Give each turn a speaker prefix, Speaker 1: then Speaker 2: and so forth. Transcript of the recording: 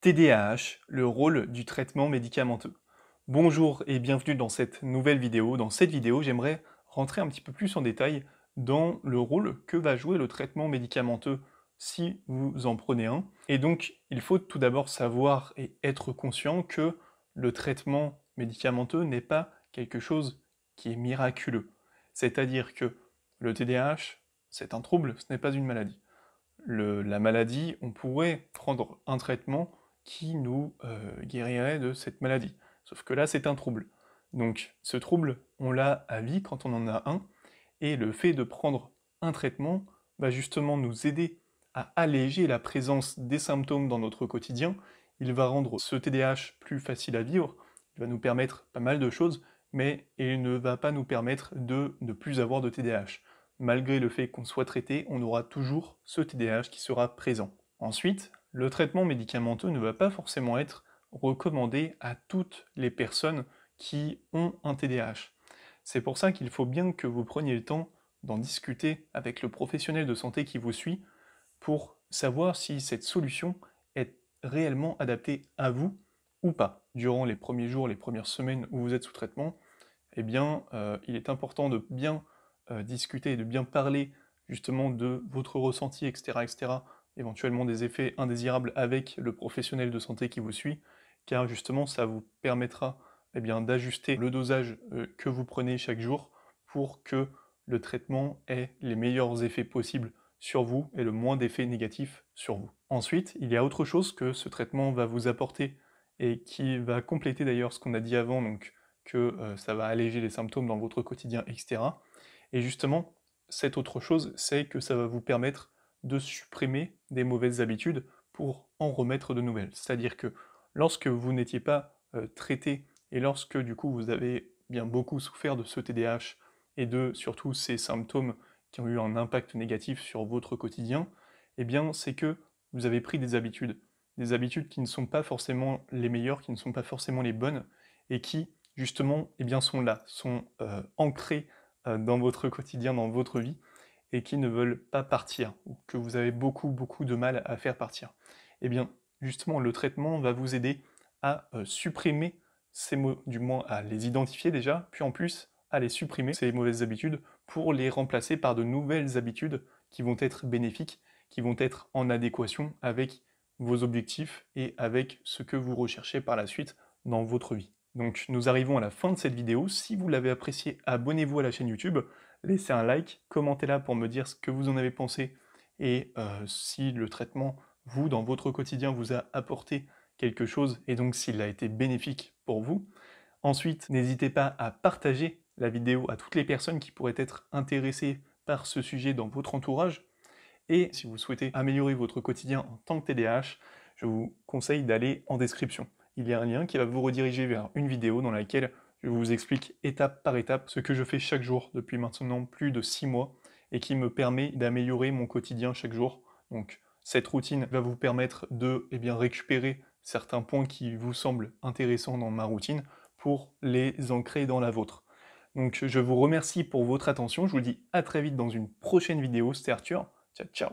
Speaker 1: TDAH, le rôle du traitement médicamenteux. Bonjour et bienvenue dans cette nouvelle vidéo. Dans cette vidéo, j'aimerais rentrer un petit peu plus en détail dans le rôle que va jouer le traitement médicamenteux si vous en prenez un. Et donc, il faut tout d'abord savoir et être conscient que le traitement médicamenteux n'est pas quelque chose qui est miraculeux. C'est-à-dire que le TDAH, c'est un trouble, ce n'est pas une maladie. La maladie, on pourrait prendre un traitement qui nous guérirait de cette maladie. Sauf que là, c'est un trouble. Donc ce trouble, on l'a à vie quand on en a un, et le fait de prendre un traitement va justement nous aider à alléger la présence des symptômes dans notre quotidien. Il va rendre ce TDAH plus facile à vivre, il va nous permettre pas mal de choses, mais il ne va pas nous permettre de ne plus avoir de TDAH. Malgré le fait qu'on soit traité, on aura toujours ce TDAH qui sera présent. Ensuite, le traitement médicamenteux ne va pas forcément être recommandé à toutes les personnes qui ont un TDAH. C'est pour ça qu'il faut bien que vous preniez le temps d'en discuter avec le professionnel de santé qui vous suit pour savoir si cette solution est réellement adaptée à vous ou pas. Durant les premiers jours, les premières semaines où vous êtes sous traitement, eh bien, il est important de bien discuter et de bien parler justement de votre ressenti, etc., etc., éventuellement des effets indésirables avec le professionnel de santé qui vous suit, car justement ça vous permettra eh bien, d'ajuster le dosage que vous prenez chaque jour pour que le traitement ait les meilleurs effets possibles sur vous et le moins d'effets négatifs sur vous. Ensuite, il y a autre chose que ce traitement va vous apporter et qui va compléter d'ailleurs ce qu'on a dit avant, donc que ça va alléger les symptômes dans votre quotidien, etc. Et justement, cette autre chose, c'est que ça va vous permettre de supprimer des mauvaises habitudes pour en remettre de nouvelles. C'est-à-dire que lorsque vous n'étiez pas traité et lorsque du coup vous avez bien beaucoup souffert de ce TDAH et de surtout ces symptômes qui ont eu un impact négatif sur votre quotidien, eh bien c'est que vous avez pris des habitudes qui ne sont pas forcément les meilleures, qui ne sont pas forcément les bonnes, et qui justement eh bien, sont là, sont ancrées dans votre quotidien, dans votre vie, et qui ne veulent pas partir, ou que vous avez beaucoup de mal à faire partir. Eh bien, justement, le traitement va vous aider à supprimer ces mots, du moins à les identifier déjà, puis en plus à les supprimer, ces mauvaises habitudes, pour les remplacer par de nouvelles habitudes qui vont être bénéfiques, qui vont être en adéquation avec vos objectifs et avec ce que vous recherchez par la suite dans votre vie. Donc nous arrivons à la fin de cette vidéo. Si vous l'avez appréciée, abonnez-vous à la chaîne YouTube, laissez un like, commentez là pour me dire ce que vous en avez pensé et si le traitement, vous, dans votre quotidien, vous a apporté quelque chose et donc s'il a été bénéfique pour vous. Ensuite, n'hésitez pas à partager la vidéo à toutes les personnes qui pourraient être intéressées par ce sujet dans votre entourage. Et si vous souhaitez améliorer votre quotidien en tant que TDAH, je vous conseille d'aller en description. Il y a un lien qui va vous rediriger vers une vidéo dans laquelle je vous explique étape par étape ce que je fais chaque jour depuis maintenant plus de 6 mois et qui me permet d'améliorer mon quotidien chaque jour. Donc cette routine va vous permettre de récupérer certains points qui vous semblent intéressants dans ma routine pour les ancrer dans la vôtre. Donc je vous remercie pour votre attention, je vous dis à très vite dans une prochaine vidéo, c'était Arthur, ciao ciao.